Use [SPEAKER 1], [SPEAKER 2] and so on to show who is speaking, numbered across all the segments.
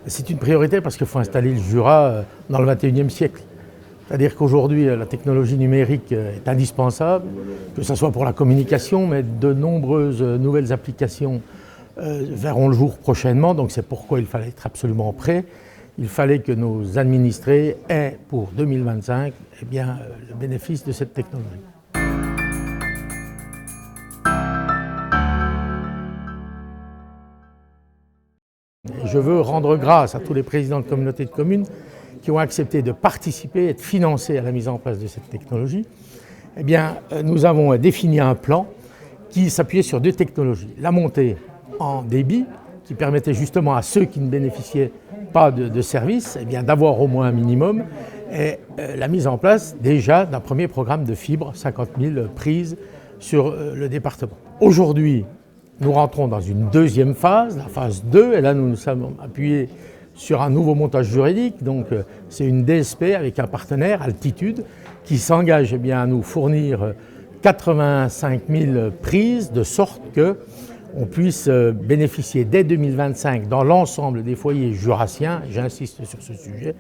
[SPEAKER 1] C'est une priorité parce qu'il faut installer le Jura dans le 21e siècle. C'est-à-dire qu'aujourd'hui, la technologie numérique est indispensable, que ce soit pour la communication, mais de nombreuses nouvelles applications verront le jour prochainement. Donc c'est pourquoi il fallait être absolument prêt. Il fallait que nos administrés aient pour 2025 le bénéfice de cette technologie. Je veux rendre grâce à tous les présidents de communautés de communes qui ont accepté de participer et de financer à la mise en place de cette technologie. Nous avons défini un plan qui s'appuyait sur deux technologies. La montée en débit, qui permettait justement à ceux qui ne bénéficiaient pas de services d'avoir au moins un minimum, et la mise en place déjà d'un premier programme de fibre, 50 000 prises sur le département. Aujourd'hui, nous rentrons dans une deuxième phase, la phase 2, et là nous nous sommes appuyés sur un nouveau montage juridique. Donc c'est une DSP avec un partenaire, Altitude, qui s'engage à nous fournir 85 000 prises, de sorte qu'on puisse bénéficier dès 2025 dans l'ensemble des foyers jurassiens, j'insiste sur ce sujet,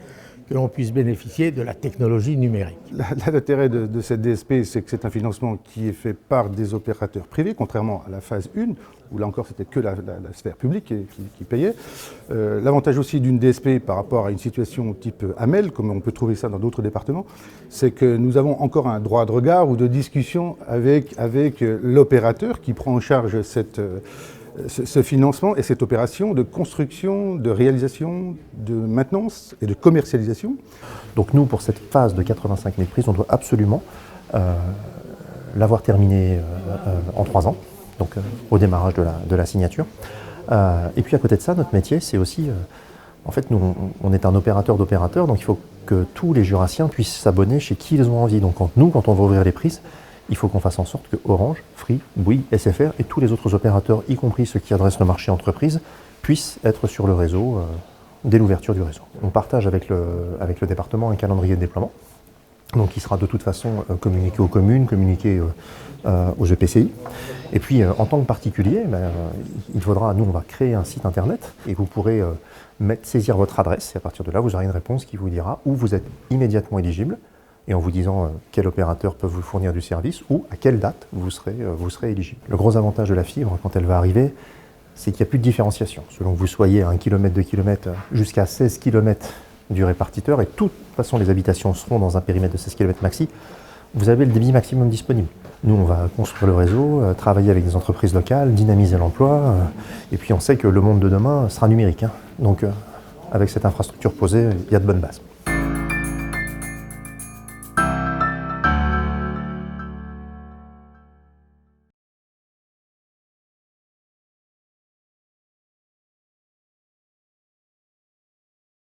[SPEAKER 1] que l'on puisse bénéficier de la technologie numérique.
[SPEAKER 2] L'intérêt de cette DSP, c'est que c'est un financement qui est fait par des opérateurs privés, contrairement à la phase 1, où là encore c'était que la sphère publique qui payait. L'avantage aussi d'une DSP par rapport à une situation type AMEL, comme on peut trouver ça dans d'autres départements, c'est que nous avons encore un droit de regard ou de discussion avec l'opérateur qui prend en charge ce financement et cette opération de construction, de réalisation, de maintenance et de commercialisation.
[SPEAKER 3] Donc nous, pour cette phase de 85 000 prises, on doit absolument l'avoir terminée en 3 ans, donc au démarrage de la signature. Et puis à côté de ça, notre métier, c'est aussi, en fait, nous, on est un opérateur d'opérateurs, donc il faut que tous les jurassiens puissent s'abonner chez qui ils ont envie. Donc quand on va ouvrir les prises, il faut qu'on fasse en sorte que Orange, Free, Bouygues, SFR et tous les autres opérateurs, y compris ceux qui adressent le marché entreprise, puissent être sur le réseau dès l'ouverture du réseau. On partage avec le département un calendrier de déploiement, donc qui sera de toute façon communiqué aux communes, communiqué aux EPCI. Et puis en tant que particulier, il faudra, nous on va créer un site internet et vous pourrez saisir votre adresse et à partir de là vous aurez une réponse qui vous dira où vous êtes immédiatement éligible, et en vous disant quel opérateur peut vous fournir du service ou à quelle date vous serez éligible. Le gros avantage de la fibre, quand elle va arriver, c'est qu'il n'y a plus de différenciation. Selon que vous soyez à 1 km, 2 km, jusqu'à 16 km du répartiteur, et de toute façon les habitations seront dans un périmètre de 16 km maxi, vous avez le débit maximum disponible. Nous, on va construire le réseau, travailler avec des entreprises locales, dynamiser l'emploi, et puis on sait que le monde de demain sera numérique. Donc avec cette infrastructure posée, il y a de bonnes bases.